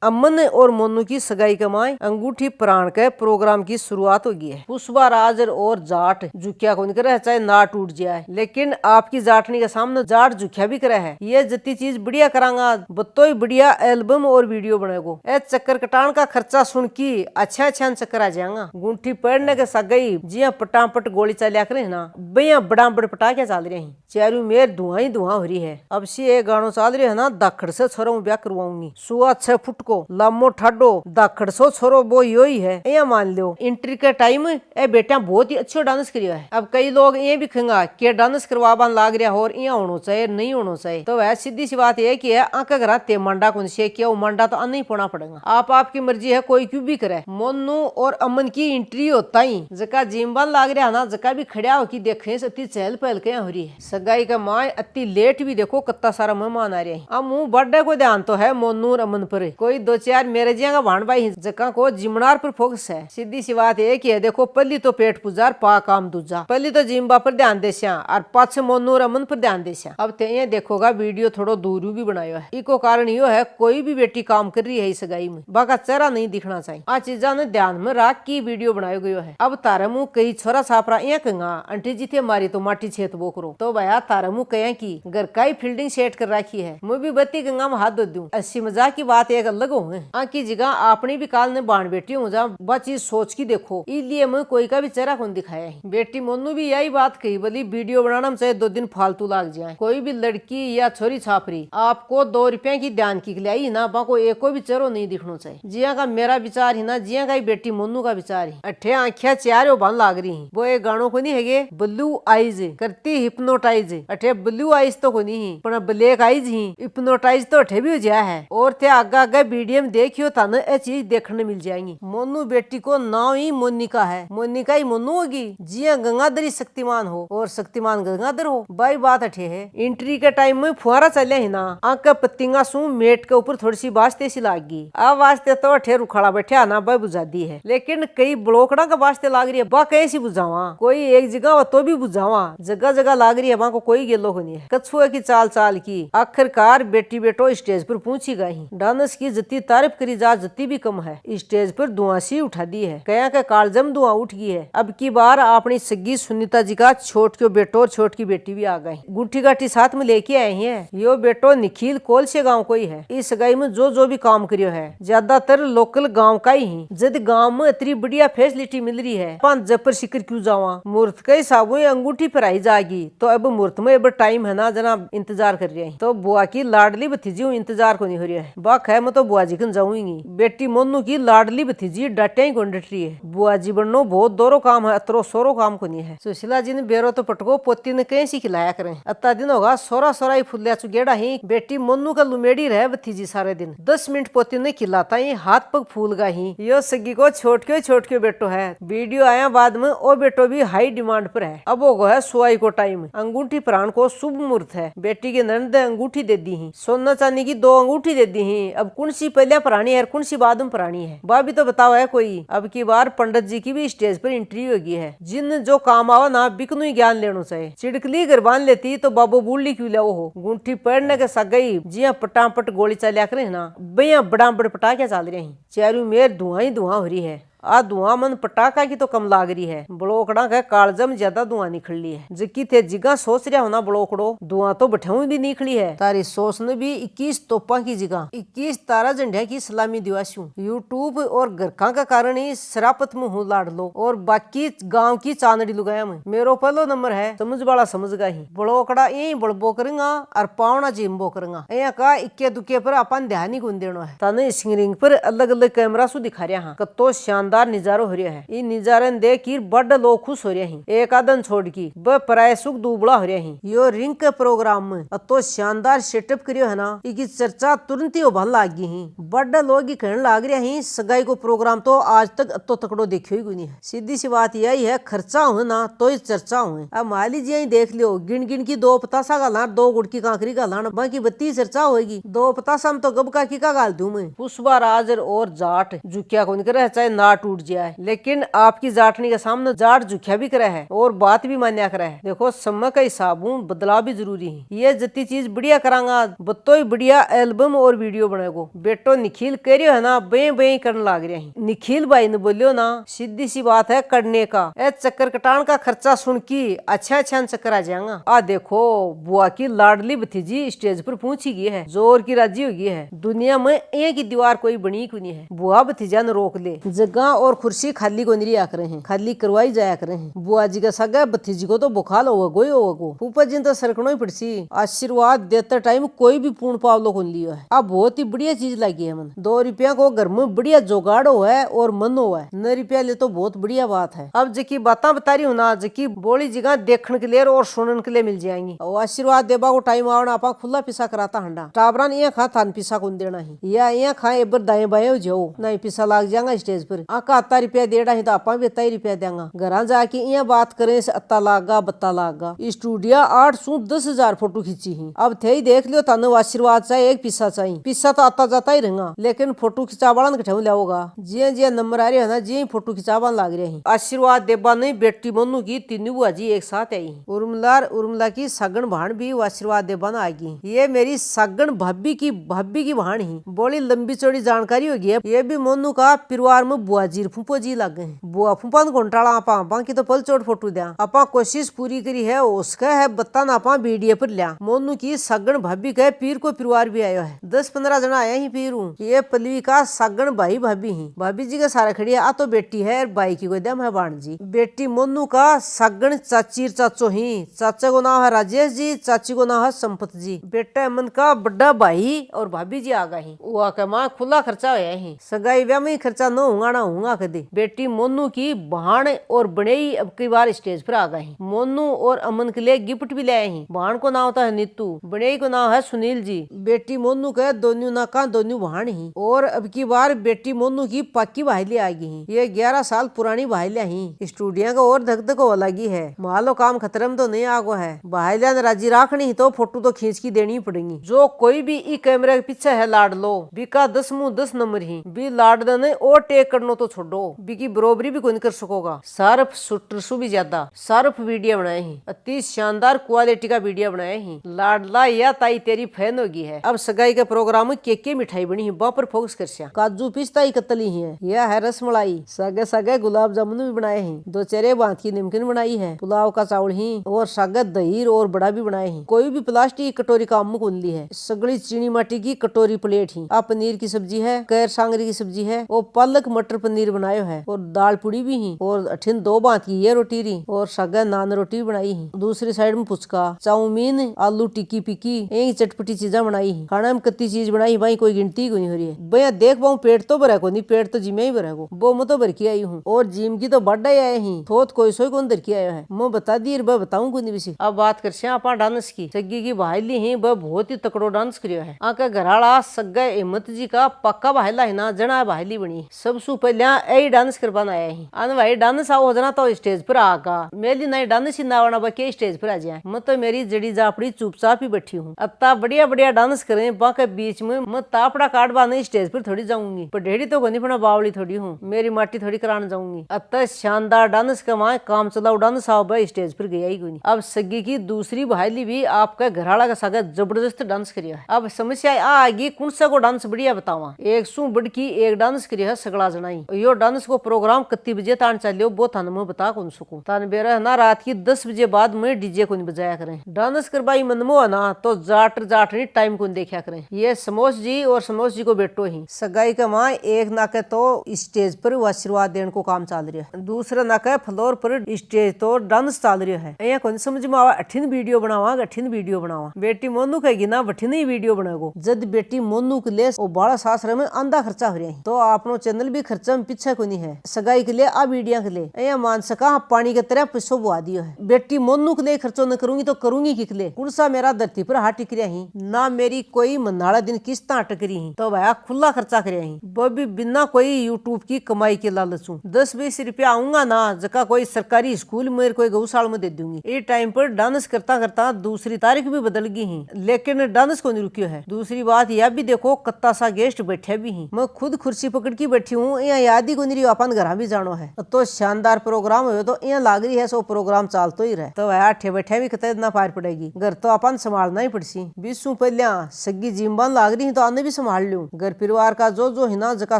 अमन और मोनू की सगाई के माय अंगूठी प्राण के प्रोग्राम की शुरुआत होगी है। पुष्पा राज और जाट झुकिया को करे चाहे ना टूट जाए, लेकिन आपकी जाटनी के सामने जाट झुकिया भी करे है। ये जितनी चीज बढ़िया करांगा बत्तो ही बढ़िया एल्बम और वीडियो बनाएगो। ए चक्कर कटान का खर्चा सुन की अच्छा चक्कर आ जाएगा। गुंठी पड़ने के सगाई जिया पटापट गोली चलिया करे ना भैया बड़ा बड़ पटाखे चल रहे हैं। चारू मेर धुआं ही धुआं हो रही है। अब से एक गानो चल रही है ना दाखड़ से छोरो ब्याह करवाऊंगी। सुआ 6 फुट को लामो ठाडो दाखड़ सो छोरो वो यो ही है। ये मान लो इंट्री के टाइम ए बेटा बहुत ही अच्छो डांस करियो है। अब कई लोग ये भी कहेंगे कि डांस करवाबन लाग रहा और यहाँ होना चाहिए नहीं होना चाहिए। तो वह सीधी सी बात है कि आंका घर ते मंडा कौन से किया मंडा तो नहीं पोना पड़ेगा। आप आपकी मर्जी है, कोई क्यों भी करे। मोनू और अमन की एंट्री होता ही जका जिम्बान लाग रहा ना जका भी खड़ा हो की देखे अति चहल पहल के हो रही है। सगाई का माए अति लेट भी देखो कितना सारा मेहमान आ रहे हैं। अब मुंह बर्थडे को ध्यान तो है मोनू और अमन पर। कोई 2-4 मैरिजिया का भाण भाई जका को जिमनार पर फोकस है। सीधी सी बात है कि देखो पहली तो पेट पुजार पा काम दूजा। पहली तो जिम्बा पर ध्यान देस्या और पाछे मोनू और अमन पर ध्यान देस्या। अब ते देखोगा वीडियो थोड़ो दूर भी बनायो है। इको कारण यो है कोई भी बेटी काम कर रही है इस सगाई में बाका चेहरा नहीं दिखना चाहिए। आ चीजा ने ध्यान में रख की वीडियो बनायो गयो है। अब तारे मुंह कई छोरा छापरा ये कहंगा आंटी जी थे मारी तो माटी छेत वो करो। तो भैया तारे मुंह कहें की घर का ही फील्डिंग सेट कर रखी है। मैं भी बत्ती गंगा में हाथ धो दूं। अस्सी मजाक की बात एक अलग हो आकी जगह अपनी भी काल ने बाण बेटी हूँ जा बस चीज सोच की देखो। इसलिए मैं कोई का भी चेहरा कौन दिखाया है। बेटी मोनू भी यही बात कही बोली वीडियो बनाना में चाहे 2 दिन फालतू लाग जाए। कोई भी लड़की या छोरी छापरी आपको 2 रुपए की ध्यान की लाई ना बाको एक भी चेहरो नहीं दिखना चाहिए। जिया का मेरा विचार ही ना जिया का बेटी मोनू का विचार ही। अठे आंखिया चारो बन लाग रही वो एक गानों को नहीं है ब्लू आईज करती हिप्नोटाइज। अठे ब्लू आईज तो को नहीं पर ब्लैक आईज ही हिप्नोटाइज तो अठे भी हो जाया है। और थे आगा आगा वीडियो में देखियो था ये चीज देखने मिल जाएंगी। मोनू बेटी को नाम ही मोनिका है। मोनिका ही मोनू होगी। जिया गंगाधरी शक्तिमान हो और शक्तिमान गंगाधर हो। बाई बात अठे है एंट्री के टाइम में फुहारा चले ही ना आंका पत्तिंगा सू मेट के ऊपर थोड़ी सी वास्ते सी लाग गई। अब वास्ते तो अठे रुखाड़ा बैठा ना बाई बुझा दी है। लेकिन कई ब्लोकड़ा का वास्ते लाग रही है बा कैसी बुझावा। कोई एक जगह हो तो भी बुझावा जगह जगह लाग रही है वहां को कोई गेलो को नहीं है। कछुए की चाल चाल की आखिरकार बेटी बेटो स्टेज पर पहुंची गई। डांस की जितनी तारीफ करी जा जितनी भी कम है। स्टेज पर धुआं सी उठा दी है। कया के कालजम धुआं उठ गई है। अब की बार अपनी सगी सुनीता जी का छोट के बेटो और छोट की बेटी भी आ गई। गुठी गाठी साथ में लेके आए हैं। यो बेटो निखिल कोल से गाँव को ही है। इस सगाई में जो भी काम करियो है ज्यादातर लोकल गाँव का ही। जद गाँव में इतनी बढ़िया फैसिलिटी मिल रही है पांच जपर सिकर क्यों जावा। मुहूर्त के हिसाब अंगूठी पहराई जाएगी। तो अब मुहूर्त में अब टाइम है ना जना इंतजार कर रहे हैं। तो बुआ की लाडली भतीजी इंतजार को नहीं हो रहा है। बाक है मैं तो बुआ जी कन जाऊंगी। बेटी मोनू की लाडली भतीजी डाटे ही कौन डट रही है। बुआ जी बननो बहुत दोरो काम है अतरो सोरो काम को नहीं है। सुशीला जी ने बेरो तो पटको पोती ने कैसी खिलाया करें। अत्ता दिन होगा सोरा सोरा ही फुलिया चुगेड़ा ही। बेटी मोनू का लुमेड़ी रहे भतीजी सारे दिन 10 मिनट पोती ने खिलाता ही हाथ पग फूल गा ही। यो सगी को छोट के बेटो है। वीडियो आया बाद में ओ बेटो भी हाई डिमांड पर है। अब वो है सुवाई को टाइम अंगूठी प्राण को शुभ मुहूर्त है। बेटी के ननद अंगूठी दे दी ही। सोना चांदी की 2 अंगूठी दे दी ही। अब कौन सी पहले पुरानी है कौन सी बाद में पुरानी है भाभी तो बताओ है कोई। अब की बार पंडित जी की भी स्टेज पर एंट्री होगी है। जिन जो काम आवा ना बिकनु ही ज्ञान लेना चाहिए। चिड़कली घर बांध लेती तो बाबू बूढ़ी क्यों ले हो। गुंठी पड़ने के सगाई जिया पटापट गोली चलिया करे ना भैया बड़ा बड़ पटाखे चल रहे हैं। चारू मेर धुआं ही धुआं हो रही है। आ धुआं मन पटाखा की तो कम लाग रही है। ब्लोकड़ा का कालजम ज्यादा धुआं निकल रही है। जिकी थे जिगा सोच रहा होना ब्लोकड़ो धुआं तो बठाऊ भी निकली है। तारी सोच ने भी 21 तोपा की जगह 21 तारा झंडिया की सलामी दिवासू। यूट्यूब और घरखा का कारण ही शरापत में हूँ लाड लो और बाकी गाँव की चांदड़ी लुगाया में मेरो पहलो नंबर है। समझ वाला समझ गा ही। ब्लोकड़ा यही बड़बो करेंगा और पावना जिम्बो करेंगा। यहाँ का इक्के दुक्के पर अपन ध्यान ही गुन देना है। ताने स्क्रीन पर अलग अलग कैमरा सु दिखा रहा है कतो शानदार निजारो हो रहा है। इन निजारे देख कर बड़ लोग खुश हो रहे हैं। एक आदन छोड़ की ब पराय सुख दुबड़ा हो रहे हैं। यो रिंग के प्रोग्राम में तो शानदार सेटअप करियो है ना इकी चर्चा तुरंत ही उभर लागी ही। बड़ लोग कहने लाग रहे हैं सगाई को प्रोग्राम तो आज तक अतो तकड़ो देखियो ही नहीं है। सीधी सी बात यही है खर्चा हो ना तो चर्चा हो। अब मान लीजिए देख लियो गिन गिन की 2 पतासा का लान 2 गुड़ की कांकरी का लान बाकी 32 चर्चा होगी। 2 पतासा में तो गबका की का गाल दूं मैं। पुष्पा राज और जाट झुकिया को निकल चाहे नाट टूट जाए, लेकिन आपकी जाटनी के सामने जाट झुकिया भी करे है और बात भी मान्या करे है। देखो समय का हिसाब बदलाव भी जरूरी है। ये जितनी चीज बढ़िया करांगा बत्तो ही बढ़िया एल्बम और वीडियो बनेगो। बेटो निखिल कह रहे है ना, बे बे करने लाग रहे हैं। निखिल भाई ने बोलियो ना, सीधी सी बात है करने का। ए चक्कर कटान का खर्चा सुन की अच्छा चक्कर आ जाएगा। आ देखो बुआ की लाडली भतीजी स्टेज पर पहुंची गई है, जोर की राजी हो गई है। दुनिया में एक ही दीवार कोई बनी को नहीं है। बुआ भतीजा ने रोक ले, जगह और कुर्सी खाली को नहीं करे हैं, खाली करवाई जाया करे हैं। बुआ जी का सगा भतीजी को तो बुखार होगा। फूफा जी तो सरकनो ही पड़सी। आशीर्वाद देते टाइम कोई भी पूर्ण पावलो को लियो है। अब बहुत ही बढ़िया चीज लगी है मन। 2 रुपया को घर में बढ़िया जोगाड़ हो है और मन हो है। 9 रुपया ले तो बहुत बढ़िया बात है। अब जकी बातें बता रही हूँ ना, जकी बोली जगह देखने के लिए और सुनने के लिए मिल जाएंगी। और आशीर्वाद देबा को टाइम आवना आपा खुला पिसा कराता हंडा। टाबरान ये खा थान पिसा कौन देना ही, या ये खा एक बार दाएं बाएं हो जाओ नहीं पिसा लाग जाएगा स्टेज पर। आका 80 रुपया देना ही तो आपा भी 80 रुपया देंगा। घर जाके ये बात करें से अत्ता लागा बत्ता लागा। स्टूडियो 8 से 10,000 फोटो खींची ही। अब थे ही देख लियो तानो आशीर्वाद चाहिए एक पिसा चाहिए। पिसा तो आता जाता ही रहेगा, लेकिन फोटो खिंचावाड़ा कठे लाओगा। जी जी नंबर आ रहे है ना, जी फोटो खिंचावा लाग रहे हैं। आशीर्वाद देबा नहीं बेटी मोनू की तीनों बुआ जी एक साथ आई। उर्मिला की सगन भाण भी आशीर्वाद देबा ना आएगी। ये मेरी सगन भाभी की भाण ही। बड़ी लंबी चौड़ी जानकारी होगी है। ये भी मोनू का परिवार में बुआ जी फूफो जी लगे हैं। बुआ फूफा ने घंटाला आपा की तो पल चोट फोटो दिया। आपा कोशिश पूरी करी है, उसका है बताना आपा वीडियो पर लिया। मोनू की सगन भाभी का पीर को परिवार भी आयो है। 10-15 जना आया ही पीर हूँ। ये पलवी का सगन भाई भाभी ही। भाभी जी का सारा खड़ी है। आ तो बेटी है भाई की कोई दम है बाण जी। बेटी मोनू का सगन चाची चाचो ही। चाचा को नाम है राजेश जी, चाची को नाम है संपत जी। बेटा मन का बड़ा भाई और भाभी जी आ गई। वो के माँ खुला खर्चा होया ही। सगाई ब्याह में खर्चा न होगा कदी। बेटी मोनू की भाण और बड़े अब की बार स्टेज पर आ गई। मोनू और अमन के लिए गिफ्ट भी ले आए हैं। भाण को नाम होता है नीतू, बड़े को नाम है सुनील जी। बेटी मोनू के दोनों नाका दोनों भाण ही। और अब की बार बेटी मोनू की पक्की भाईली आ गई। ये 11 साल पुरानी भाईलिया ही। स्टूडियो का और धक धक हो लगी है। मालो काम खतरे में तो नहीं आगो है। भाईलिया ने राजी राखनी तो फोटो तो खींच की देनी पड़ेगी। जो कोई भी ई कैमरे के पीछे है लाड लो बीका 10 मुंह 10 नंबर ही। बी लाड ने और टेक करनो तो छोड़ो, बीकी बरोबरी भी कोई नहीं कर सकोगा। सर्फ सुटरसु भी ज्यादा सर्फ वीडियो बनाए ही। अति शानदार क्वालिटी का वीडियो बनाए ही। लाडला या ताई तेरी फैन होगी है। अब सगाई के प्रोग्राम में केके मिठाई बनी है, वहाँ पर फोकस कर काजू पिस्ता ही कतली ही है। यह है रसमलाई। सगे सगे गुलाब जामुन भी बनाए हैं। 2 चेरे बांध की नमकीन बनाई है। पुलाव का चावल ही और सागे दही और बड़ा भी बनाए हैं। कोई भी प्लास्टिक कटोरी काम में ली है। सगड़ी चीनी माटी की कटोरी प्लेट ही। आ पनीर की सब्जी है, कैर सांगरी की सब्जी है और पालक मटर पनीर बनायो है और दाल पूड़ी भी ही। और अठिन 2 बांध की ये रोटी रही और सागे नान रोटी बनाई है। दूसरी साइड में पुचका चाउमीन आलू टिक्की पिक्की एक चटपटी चीजा बनाई है। खाना में कत्ती चीज बनाई भाई कोई गिनती को नहीं हो रही है। भैया देख पाऊँ पेट तो भरा को नहीं, पेट तो जिम्मे ही भरा को। वो मैं तो भर के आई हूँ और जिम की तो बड़ा आए ही। थोत कोई सोई कौन धर के आयो है। मैं बता दी बताऊं को नहीं बिसी। अब बात कर आपा डांस की। जग्गी की भाईली ही वह बहुत ही तकड़ो डांस करियो है। आका घराला सग्गा हिम्मत जी का पक्का भाईला है ना, जना भाईली बनी। सबसे पहले यही डांस करवाना आया ही। अन भाई डांस आओ जना तो स्टेज पर आगा। मेरी नई डांस ही ना होना बाकी स्टेज पर आ जाए। मैं तो मेरी जड़ी जापड़ी चुपचाप ही बैठी हूँ। अत्ता बढ़िया बढ़िया डांस करें बाके बीच में मैं तापड़ा काटवा नहीं स्टेज पर थोड़ी जाऊंगी। पर ढेड़ी तो कोनी पड़ा बावली थोड़ी हूँ, मेरी माटी थोड़ी कराने जाऊंगी। अत्ता शानदार डांस कमाए काम चलाओ डांस आओ भाई स्टेज पर गया ही कोई नहीं। अब सगी की दूसरी भाईली भी आपका घराला का सागा जबरदस्त डांस करिया है। अब समस्या आएगी कौन सा को डांस बढ़िया बतावा। एक सू बड़की एक डांस करिया है सगड़ा जनाई। यो डांस को प्रोग्राम कितनी बजे तान चलियो वो थाने में बता कौन सकूं। तान बेरा ना रात की 10 बजे बाद में डीजे को नहीं बजाया करें। डांस करवाई मनमो है ना तो जाट नहीं टाइम को देखा करें। ये समोस जी और समोस जी को बेटो ही। सगाई का माँ एक नाके तो स्टेज पर आशीर्वाद देने को काम चल रहा है, दूसरा नाका फ्लोर पर स्टेज तो डांस चल रहा है। यहाँ कौन समझ में आवा अठिन वीडियो बनावा अठिन वीडियो बनावा। बेटी मोनू कहेगी ना बठिन ही वीडियो बनाएगो। जब बेटी मोनू के लिए बाड़ा सासरे में आंधा खर्चा हो रहा है तो आपनो चैनल भी खर्चा में पीछे को नहीं है। सगाई के लिए आ वीडियो के लिए यहाँ मान सका पानी के तरह पैसो बुआ दियो है। बेटी मोनू के लिए खर्चो न करूंगी तो करूंगी किकले। कुर्सा मेरा धरती पर हाथ टिक रहा ही ना, मेरी कोई मनाड़ा दिन किस्त अटक रही तो भाया खुला खर्चा कर ही। वो भी बिना कोई यूट्यूब की कमाई के लालचू 10-20 रुपया आऊंगा ना जका कोई सरकारी स्कूल में कोई गौशाला में दे दूंगी। ये टाइम पर डांस करता करता दूसरी तारीख भी बदल गई ही, लेकिन डांस को नहीं रुकियो है। दूसरी बात यह भी देखो कत्ता सा गेस्ट बैठे भी ही। मैं खुद कुर्सी पकड़ के बैठी हूँ, यहाँ याद ही को नहीं अपन घर भी जानो है। तो शानदार प्रोग्राम हो तो यहाँ लाग रही है सो प्रोग्राम चालतो ही रहे। तो आठे बैठे भी कतई ना पार पड़ेगी, घर तो अपन संभालना ही पड़सी। बीसों पहले सगी जिम्बान लाग रही तो आने भी संभाल लूं। घर परिवार का जो हिना जका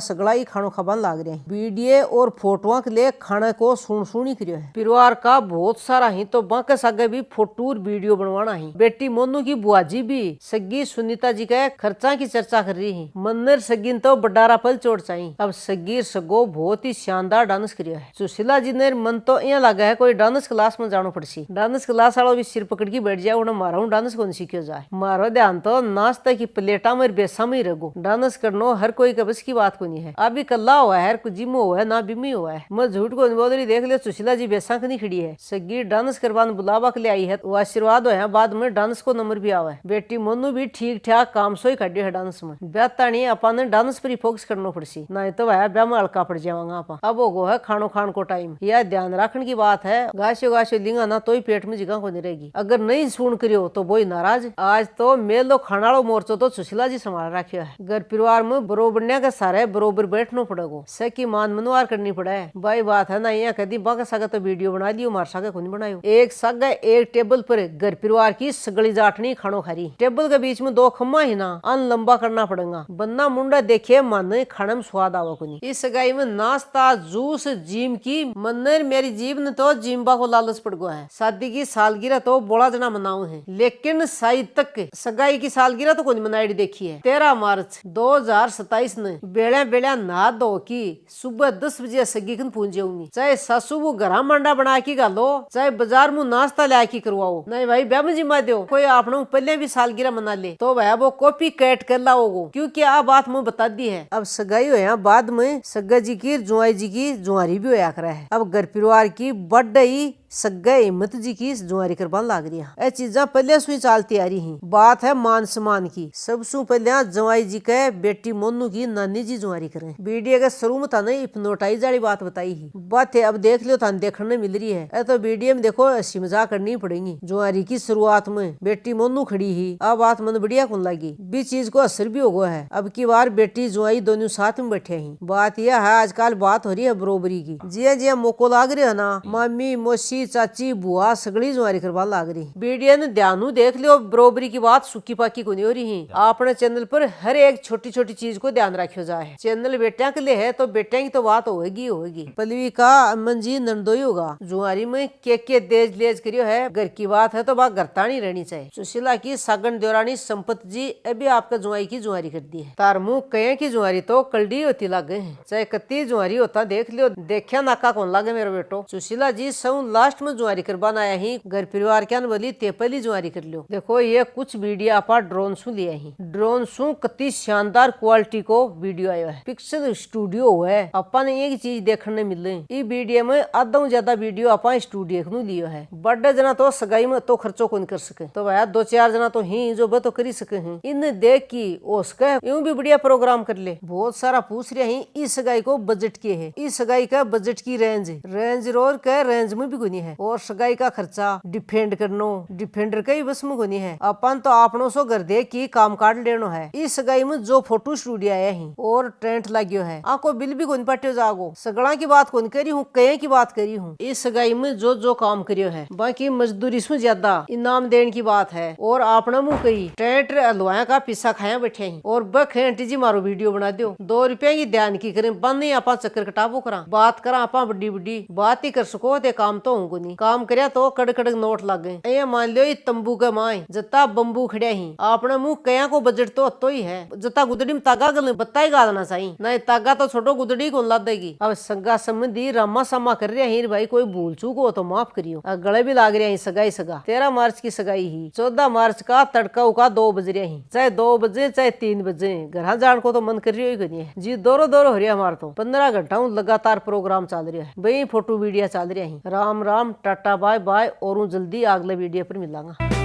सगड़ा ही खानो खाबान लाग रहे हैं। वीडियो और फोटो के लिए खाने को सुन ही करियो है। परिवार का बहुत सारा ही तो बाके सागे भी फोटो वीडियो बनवाना ही। बेटी मोनू की बुआजी भी सगी सुनीता जी के खर्चा की चर्चा कर रही है। मंदिर सगीन तो बडारा पल चोट चाहिए। अब सगीर सगो बहुत ही शानदार डांस करियो है। सुशीला जी ने मन तो यहाँ लगा है कोई डांस क्लास में जानो पड़सी। डांस क्लास वालों भी सिर पकड़ के बैठ जाए उन्हें मारा डांस को सीखियो जाए। मारो ध्यान तो नाश्ते की प्लेटा में बेसा में रहो। डांस करनो हर कोई का बस की बात को नहीं है। अभी कल्ला हुआ है, हर जिम हुआ है ना बिमी हुआ है। मैं झूठ को बोल रही देख ले सुशीला जी बेसा नहीं खड़ी है। सगी डांस करवाने बुलावा के लिए आई है तो आशीर्वाद हो बाद में डांस को नंबर भी आवा है। बेटी मोनू भी ठीक ठाक काम सो ही खड़ी है डांस में। ब्याता नहीं अपन डांस पर ही फोकस करना पड़सी, नहीं तो वह ब्याह में हल्का पड़ जाएगा। आप अब वो है खानो खान को टाइम, यह ध्यान रखने की बात है। गाशो गाशो लिंगा ना तो ही पेट में जगह को नहीं रहेगी। अगर नहीं सुन करियो तो वो नाराज। आज तो मेल खाना मोर्चो तो सुशीला जी संभाल रखियो है। घर परिवार में बरोबरने का सारे बरोबर बैठना पड़ेगा। सकी मान मनवार करनी पड़े भाई बात है ना। यहाँ कदी बाका सागा तो वीडियो बना लियो, मार सागा को नहीं बनायो। एक सागा एक टेबल पर घर परिवार की सगड़ी जाटनी खानो खारी। टेबल के बीच में दो खम्मा ही ना अन लंबा करना पड़ेगा। बन्ना मुंडा देखे मन खाने में स्वाद आवा को नहीं। इस सगाई में नाश्ता जूस जिम की मनर मेरी जीव ने तो जिम्बा को लालच पड़ गया है। शादी की सालगिरह तो बड़ा जना मनाऊ है, लेकिन साई तक सगाई की सालगिरह तो कोई मनाई देखी है। 13 मार्च 2027 ने बेड़ा बेड़ा नहा धो की सुबह 10 बजे सगी कन पहुंच जाऊंगी। चाहे सासू वो घर मंडा बना के गालो, चाहे बाजार में नाश्ता ला के करवाओ। नहीं भाई ब्याह में जिम्मा दो। कोई आपने पहले भी सालगिरह मना ले तो वह वो कॉपी कैट कर लाओगो, क्योंकि आ बात मुझे बता दी है। अब सगाई हो बाद में सग्गा जी की जुआई जी की जुआरी भी होया करा है। अब घर परिवार की बड़ी सग्गा हिम्मत जी की जुआरी करवान लाग रही है। ये चीजा पहले सुई चालती आ रही है। बात है मान सम्मान की। सबसू पहले जवाई जी के बेटी मोनू की नानी जी जुआरी करें। वीडियो के शुरू में थाने हिप्नोटाइज वाली बात बताई ही बात है। अब देख लियो थाने देखने मिल रही है। तो वीडियो में देखो हंसी मजाक करनी पड़ेगी। जुआरी की शुरुआत में बेटी मोनू खड़ी ही। अब बात मन बढ़िया कौन लगी, भी चीज को असर भी हो गया है। अब की बार बेटी जुआई दोनों साथ में बैठे ही। बात यह है आजकल बात हो रही है बरोबरी की। जिया जिया मौको लाग रही है ना, मामी मौसी चाची बुआ सगड़ी जुआरी करवा लाग रही। वीडियो ने ध्यान देख लियो बरोबरी की बात सुखी पाकी को नहीं हो रही है। अपने चैनल पर हर एक छोटी छोटी चीज को ध्यान रखियो जाए। चैनल बेटिया के लिए है तो बेटिया की तो बात होगी। पलवी का अमन जी नंदोई होगा। जुआरी में के देज लेज करियो है। घर की बात है तो बात घरतानी रहनी चाहिए। सुशीला की सागन देवरानी संपत जी अभी आपका जुआई की जुआरी कर दी है। तार मुँह कहे की जुआरी तो कलडी होती लागे है। चाहे कत्ती जुआरी होता देख लियो, देखा नाका कौन लागे मेरा बेटो। सुशीला जी सब लास्ट में जुआरी करवान आया ही। घर परिवार क्या बोली ते पहली जुआरी कर लियो। देखो ये कुछ वीडियो आप ड्रोन सु लिया ही। ड्रोन सु कति शानदार क्वालिटी को वीडियो आयो है। पिक्सल स्टूडियो है। अपन एक चीज देखने मिले इस वीडियो में आधा ज्यादा वीडियो अपन स्टूडियो को लियो है। बड़े जना तो सगाई में तो खर्चो को नहीं कर सके, तो वह 2-4 जना तो ही जो तो कर ही सके हैं। इन देख की उसका यूं भी बढ़िया प्रोग्राम कर ले। बहुत सारा पूछ रहे हैं इस सगाई को बजट के है। इस सगाई का बजट की रेंज रोर के रेंज में भी गुनी है। और सगाई का खर्चा डिफेंड करनो डिफेंडर का ही बस में गुनी है। अपन तो आपनों सो घर देख की काम काट लेनो है। इस सगाई में जो फोटो स्टूडियो आया ही और टेंट लगियो है, आको बिल भी गुन पाटियो जागो। सगड़ा की बात कौन करी हूँ, कहे की बात करी हूँ। इस सगाई में जो काम करियो है, बाकी मजदूरी इसमें ज्यादा इनाम देने की बात है। और आपने मुँह कही टेंट हलवाया का पिस्सा खाया बैठे ही। और बखे आंटी जी मारो वीडियो बना दो। 2 रुपया की ध्यान की करें, बंद नहीं आपा चक्कर कटाबो करा। बात करा आपा बड़ी बात ही कर सको ते काम तो हूँ नहीं। काम करया तो कड़क नोट लग गए। ये मान लियो तंबू के माए जता बम्बू खड़िया ही। आपने मुँह कया को बजट तो ही है। जता गुदड़ी में तागा गल बत्ता ही गालना चाहिए, नहीं तागा तो छोटो गुदड़ी को ला देगी। अब संगा संबंधी रामा सामा कर रहे हैं भाई, कोई भूल चूक हो तो माफ करियो। गले भी लाग रहे हैं सगा 13 मार्च की सगाई ही। 14 मार्च का तड़का का 2 बज रहे ही। चाहे 2 बजे चाहे 3 बजे घर जान को तो मन कर रही है जी। दौरो हो रहा हमारे तो 15 घंटा लगातार प्रोग्राम चल रहा है भाई। फोटो वीडियो चल रहा है। Ram Ram tata bye bye और जल्दी अगले वीडियो पर मिलांगा।